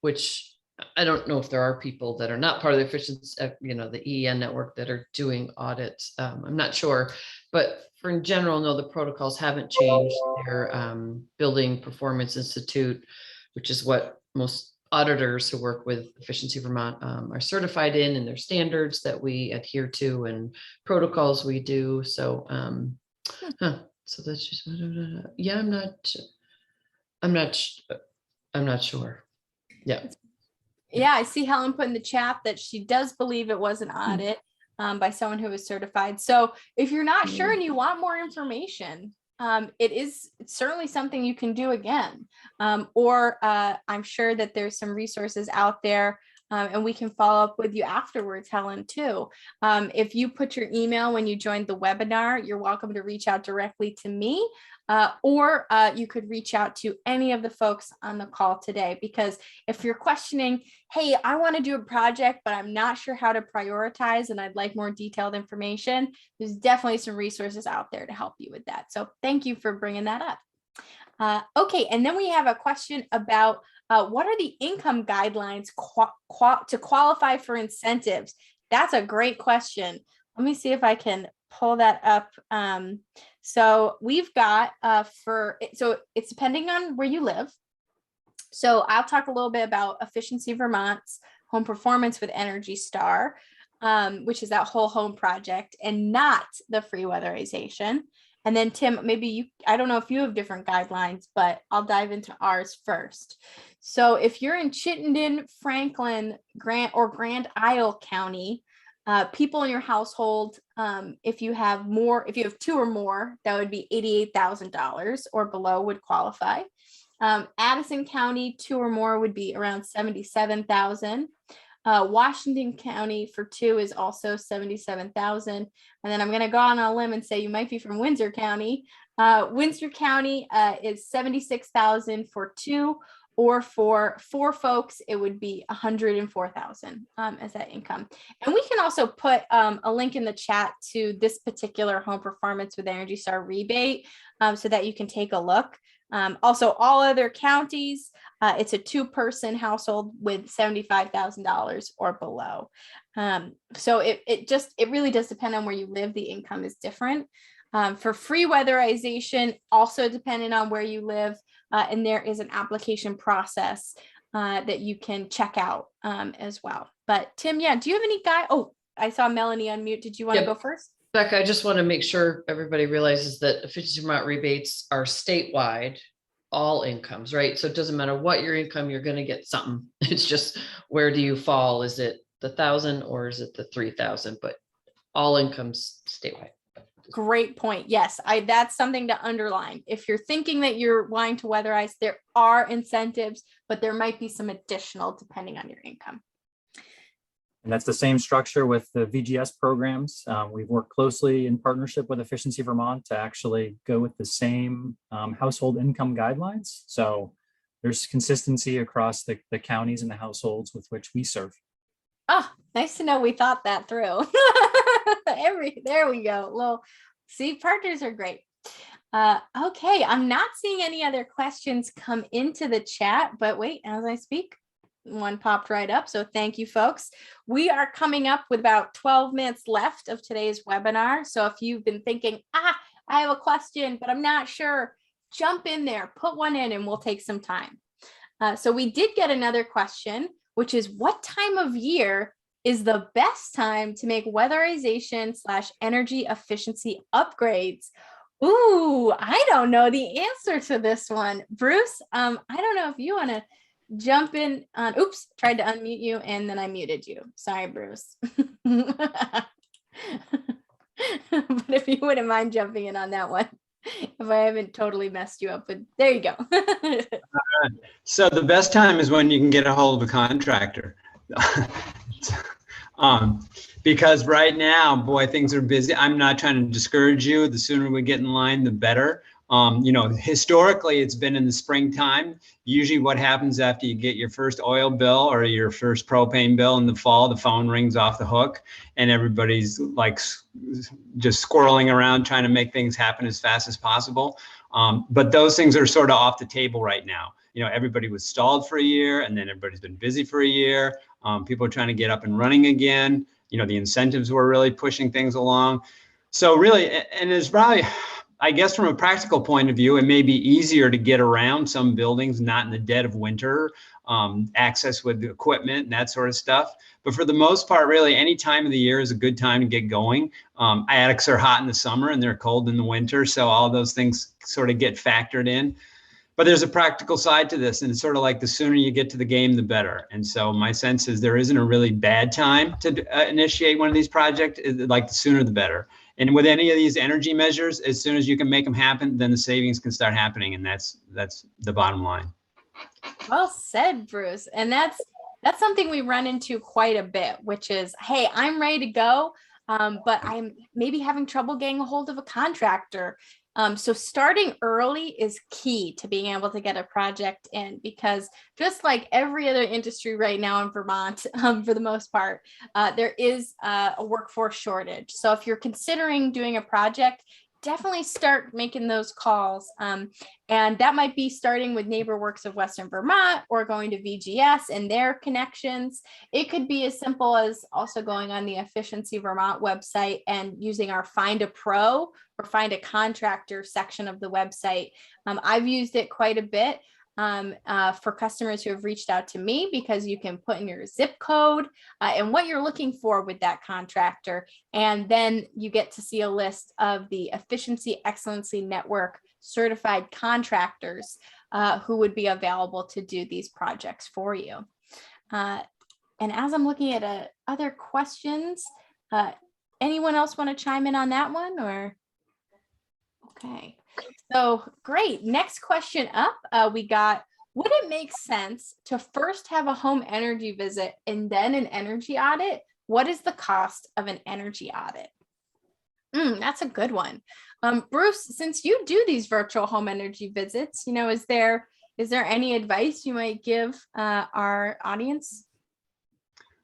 which I don't know if there are people that are not part of the efficiency, the EEN network that are doing audits. I'm not sure, but in general, no, the protocols haven't changed. Their Building Performance Institute, which is what most auditors who work with Efficiency Vermont are certified in, and their standards that we adhere to and protocols we do. So, so that's just, yeah, I'm not sure. Yeah. Yeah, I see Helen put in the chat that she does believe it was an audit by someone who is certified. So if you're not sure and you want more information, it's certainly something you can do again. Or I'm sure that there's some resources out there and we can follow up with you afterwards, Helen, too. If you put your email when you joined the webinar, you're welcome to reach out directly to me. Or you could reach out to any of the folks on the call today, because if you're questioning, hey, I want to do a project, but I'm not sure how to prioritize and I'd like more detailed information, there's definitely some resources out there to help you with that. So thank you for bringing that up. Okay, and then we have a question about what are the income guidelines to qualify for incentives? That's a great question. Let me see if I can pull that up. So we've got so it's depending on where you live. So I'll talk a little bit about Efficiency Vermont's Home Performance with Energy Star, which is that whole home project and not the free weatherization. And then Tim, maybe I don't know if you have different guidelines, but I'll dive into ours first. So if you're in Chittenden, Franklin, Grand Isle County, people in your household, if you have 2 or more, that would be $88,000 or below would qualify. Addison County, 2 or more would be around $77,000. Washington County for 2 is also $77,000. And then I'm going to go on a limb and say you might be from Windsor County. Windsor County is $76,000 for 2, or for 4 folks, it would be 104,000 as that income. And we can also put a link in the chat to this particular home performance with Energy Star rebate so that you can take a look. Also, all other counties, it's a 2-person household with $75,000 or below. So it really does depend on where you live. The income is different. For free weatherization, also depending on where you live, and there is an application process that you can check out as well. But Tim, yeah, do you have any Oh, I saw Melanie unmute. Did you want to go first? Becca, I just want to make sure everybody realizes that Efficiency Vermont rebates are statewide, all incomes, right? So it doesn't matter what your income, you're going to get something. It's just, where do you fall? Is it the 1,000 or is it the 3,000? But all incomes statewide. Great point. Yes, that's something to underline. If you're thinking that you're wanting to weatherize, there are incentives, but there might be some additional depending on your income. And that's the same structure with the VGS programs. We've worked closely in partnership with Efficiency Vermont to actually go with the same household income guidelines. So there's consistency across the counties and the households with which we serve. Oh, nice to know we thought that through. There we go. Well, see, partners are great. Okay, I'm not seeing any other questions come into the chat, but wait, as I speak, one popped right up. So thank you, folks. We are coming up with about 12 minutes left of today's webinar. So if you've been thinking, I have a question, but I'm not sure, jump in there, put one in, and we'll take some time. So we did get another question, which is, what time of year is the best time to make weatherization/energy efficiency upgrades? Ooh, I don't know the answer to this one. Bruce, I don't know if you want to jump in on, oops, tried to unmute you and then I muted you. Sorry, Bruce. But if you wouldn't mind jumping in on that one, if I haven't totally messed you up, but there you go. So the best time is when you can get a hold of a contractor. Because right now, boy, things are busy. I'm not trying to discourage you. The sooner we get in line, the better. Historically, it's been in the springtime. Usually what happens after you get your first oil bill or your first propane bill in the fall, the phone rings off the hook and everybody's like just squirreling around trying to make things happen as fast as possible. But those things are sort of off the table right now. Everybody was stalled for a year and then everybody's been busy for a year. People are trying to get up and running again. The incentives were really pushing things along. So really, and it's probably, I guess from a practical point of view, it may be easier to get around some buildings, not in the dead of winter, access with the equipment and that sort of stuff. But for the most part, really, any time of the year is a good time to get going. Attics are hot in the summer and they're cold in the winter. So all those things sort of get factored in. But there's a practical side to this, and it's sort of like the sooner you get to the game, the better. And so my sense is there isn't a really bad time to initiate one of these projects. Like the sooner the better. And with any of these energy measures, as soon as you can make them happen, then the savings can start happening, and that's the bottom line. Well said, Bruce. And that's something we run into quite a bit, which is, hey, I'm ready to go, but I'm maybe having trouble getting a hold of a contractor. So starting early is key to being able to get a project in, because just like every other industry right now in Vermont, for the most part, there is a workforce shortage. So if you're considering doing a project, definitely start making those calls. And that might be starting with NeighborWorks of Western Vermont or going to VGS and their connections. It could be as simple as also going on the Efficiency Vermont website and using our Find a Pro or Find a Contractor section of the website. I've used it quite a bit for customers who have reached out to me, because you can put in your zip code and what you're looking for with that contractor. And then you get to see a list of the Efficiency Excellency Network certified contractors who would be available to do these projects for you. And as I'm looking at other questions, anyone else want to chime in on that one, or? Okay. So great. Next question up, we got, would it make sense to first have a home energy visit and then an energy audit? What is the cost of an energy audit? That's a good one. Bruce, since you do these virtual home energy visits, is there is there any advice you might give our audience?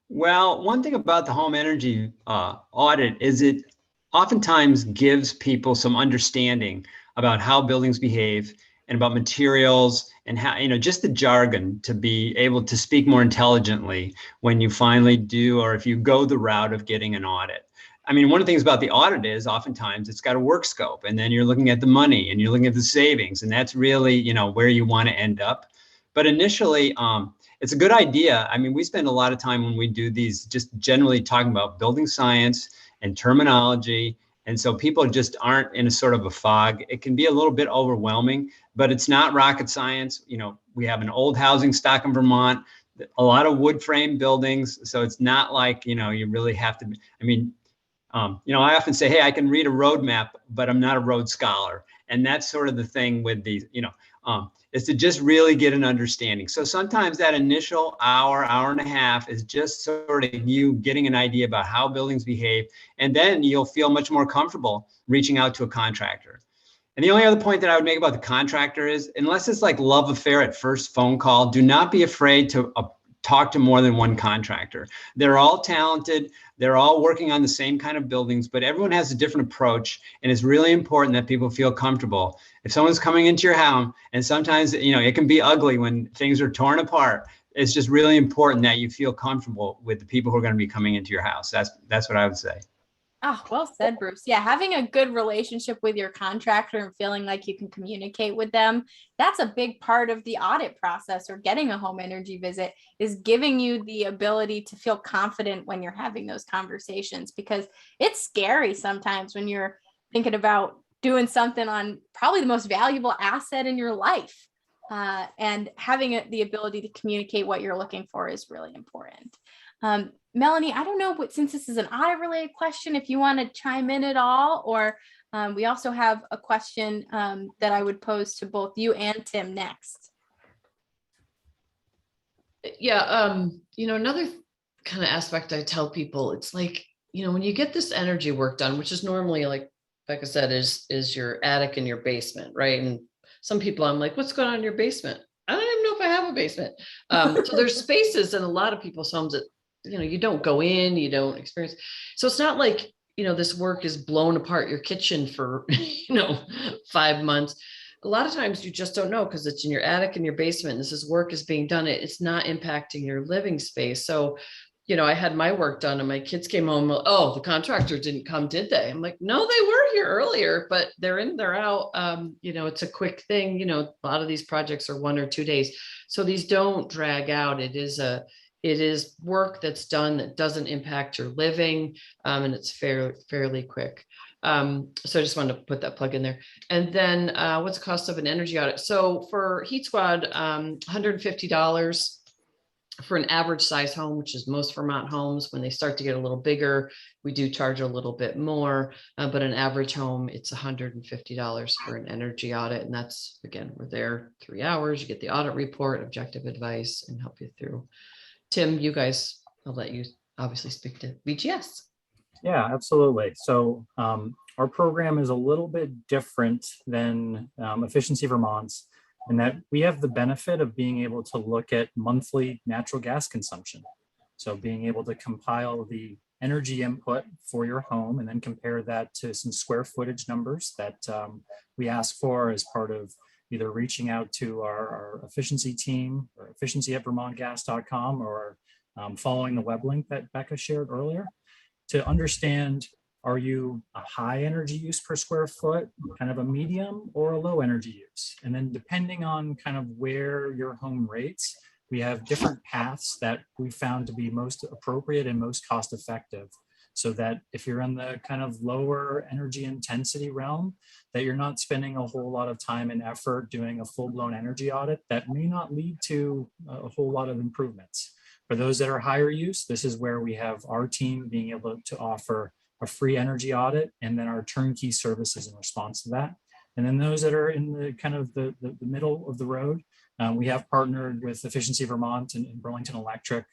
Well, one thing about the home energy audit is it oftentimes gives people some understanding about how buildings behave and about materials and how, just the jargon to be able to speak more intelligently when you finally do, or if you go the route of getting an audit. I mean, one of the things about the audit is oftentimes it's got a work scope, and then you're looking at the money and you're looking at the savings, and that's really, where you want to end up. But initially, it's a good idea. I mean, we spend a lot of time when we do these just generally talking about building science and terminology. And so people just aren't in a sort of a fog. It can be a little bit overwhelming, but it's not rocket science. We have an old housing stock in Vermont, a lot of wood frame buildings. So it's not like, you really have to, I often say, hey, I can read a road map, but I'm not a road scholar. And that's sort of the thing with these, is to just really get an understanding. So sometimes that initial hour and a half is just sort of you getting an idea about how buildings behave. And then you'll feel much more comfortable reaching out to a contractor. And the only other point that I would make about the contractor is, unless it's like love affair at first phone call, do not be afraid to talk to more than one contractor. They're all talented. They're all working on the same kind of buildings, but everyone has a different approach. And it's really important that people feel comfortable. If someone's coming into your home, and sometimes, it can be ugly when things are torn apart, it's just really important that you feel comfortable with the people who are going to be coming into your house. That's what I would say. Oh, well said, Bruce. Yeah, having a good relationship with your contractor and feeling like you can communicate with them, that's a big part of the audit process, or getting a home energy visit, is giving you the ability to feel confident when you're having those conversations, because it's scary sometimes when you're thinking about doing something on probably the most valuable asset in your life. And having the ability to communicate what you're looking for is really important. Melanie, I don't know, but since this is an audit related question, if you want to chime in at all, or we also have a question that I would pose to both you and Tim next. Yeah, another kind of aspect I tell people, it's like, when you get this energy work done, which is normally, like Becca said, is your attic and your basement, right? And some people, I'm like, what's going on in your basement? I don't even know if I have a basement. So there's spaces in a lot of people's homes that, you don't go in, you don't experience. So it's not like, this work is blown apart your kitchen for, 5 months. A lot of times you just don't know, because it's in your attic and your basement. This is work is being done. It's not impacting your living space. So, I had my work done and my kids came home. Oh, the contractor didn't come, did they? I'm like, no, they were here earlier, but they're in, they're out. It's a quick thing. A lot of these projects are 1 or 2 days. So these don't drag out. It is work that's done that doesn't impact your living, and it's fairly quick. So I just wanted to put that plug in there. And then what's the cost of an energy audit? So for Heat Squad, $150 for an average size home, which is most Vermont homes. When they start to get a little bigger, we do charge a little bit more, but an average home, it's $150 for an energy audit. And that's, again, we're there 3 hours. You get the audit report, objective advice, and help you through. Tim, you guys, I'll let you obviously speak to BGS. Yeah, absolutely. So our program is a little bit different than Efficiency Vermont's, in that we have the benefit of being able to look at monthly natural gas consumption. So being able to compile the energy input for your home and then compare that to some square footage numbers that we ask for as part of either reaching out to our efficiency team, or efficiency@vermontgas.com, or following the web link that Becca shared earlier, to understand, are you a high energy use per square foot, kind of a medium, or a low energy use? And then depending on kind of where your home rates, we have different paths that we found to be most appropriate and most cost effective. So that if you're in the kind of lower energy intensity realm, that you're not spending a whole lot of time and effort doing a full-blown energy audit that may not lead to a whole lot of improvements. For those that are higher use, this is where we have our team being able to offer a free energy audit, and then our turnkey services in response to that. And then those that are in the kind of the middle of the road, we have partnered with Efficiency Vermont and Burlington Electric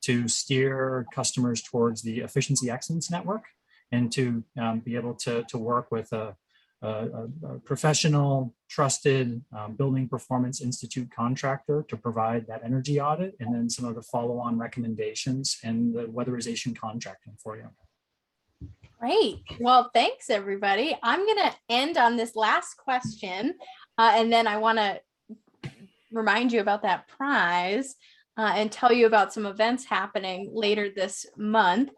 to steer customers towards the Efficiency Excellence Network, and to be able to work with a a professional, trusted Building Performance Institute contractor to provide that energy audit, and then some of the follow-on recommendations and the weatherization contracting for you. Great. Well, thanks everybody. I'm going to end on this last question, and then I want to remind you about that prize and tell you about some events happening later this month.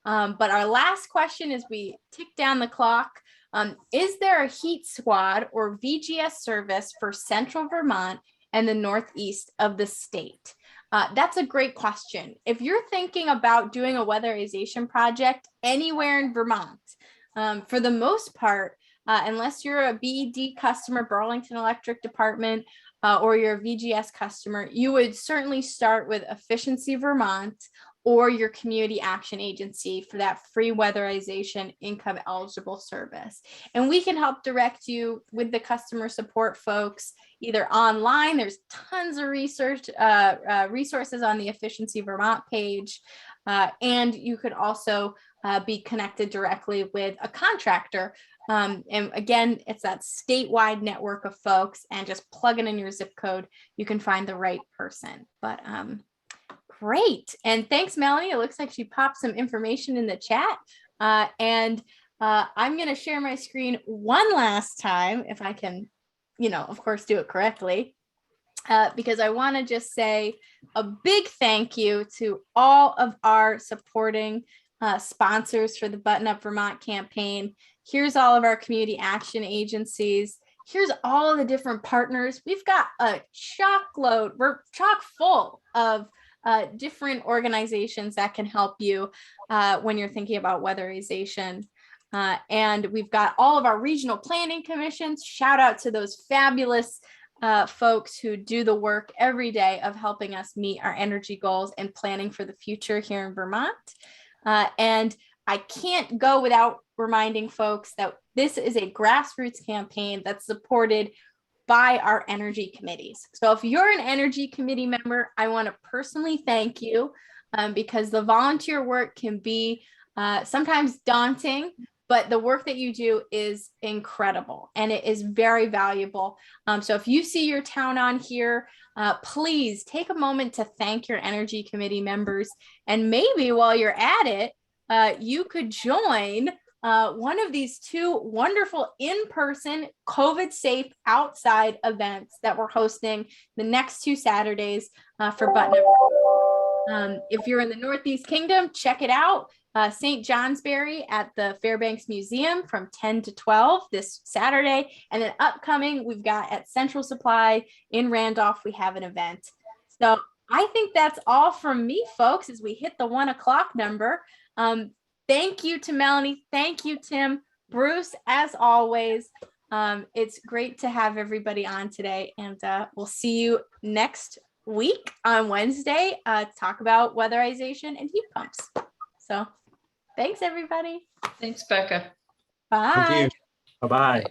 But our last question as we tick down the clock, is there a heat squad or VGS service for Central Vermont and the Northeast of the state? That's a great question. If you're thinking about doing a weatherization project anywhere in Vermont, for the most part, unless you're a BED customer, Burlington Electric Department, or you're a VGS customer, you would certainly start with Efficiency Vermont or your community action agency for that free weatherization income eligible service. And we can help direct you with the customer support folks, either online. There's tons of research resources on the Efficiency Vermont page. And you could also be connected directly with a contractor. And again, it's that statewide network of folks, and just plugging in your zip code, you can find the right person. But great. And thanks, Melanie. It looks like she popped some information in the chat. I'm going to share my screen one last time, if I can, of course, do it correctly, because I want to just say a big thank you to all of our supporting sponsors for the Button Up Vermont campaign. Here's all of our community action agencies. Here's all of the different partners. We've got a we're chock full of different organizations that can help you when you're thinking about weatherization. And we've got all of our regional planning commissions. Shout out to those fabulous folks who do the work every day of helping us meet our energy goals and planning for the future here in Vermont. And I can't go without reminding folks that this is a grassroots campaign that's supported by our energy committees. So if you're an energy committee member, I want to personally thank you because the volunteer work can be sometimes daunting, but the work that you do is incredible and it is very valuable. So if you see your town on here, please take a moment to thank your energy committee members. And maybe while you're at it, you could join one of these two wonderful in-person COVID-safe outside events that we're hosting the next 2 Saturdays for Button Up. If you're in the Northeast Kingdom, check it out. St. Johnsbury at the Fairbanks Museum from 10 to 12 this Saturday. And then upcoming, we've got at Central Supply in Randolph, we have an event. So I think that's all from me, folks, as we hit the 1 o'clock number. Thank you to Melanie. Thank you, Tim. Bruce, as always, it's great to have everybody on today. And we'll see you next week on Wednesday to talk about weatherization and heat pumps. So thanks, everybody. Thanks, Becca. Bye. Thank you. Bye-bye.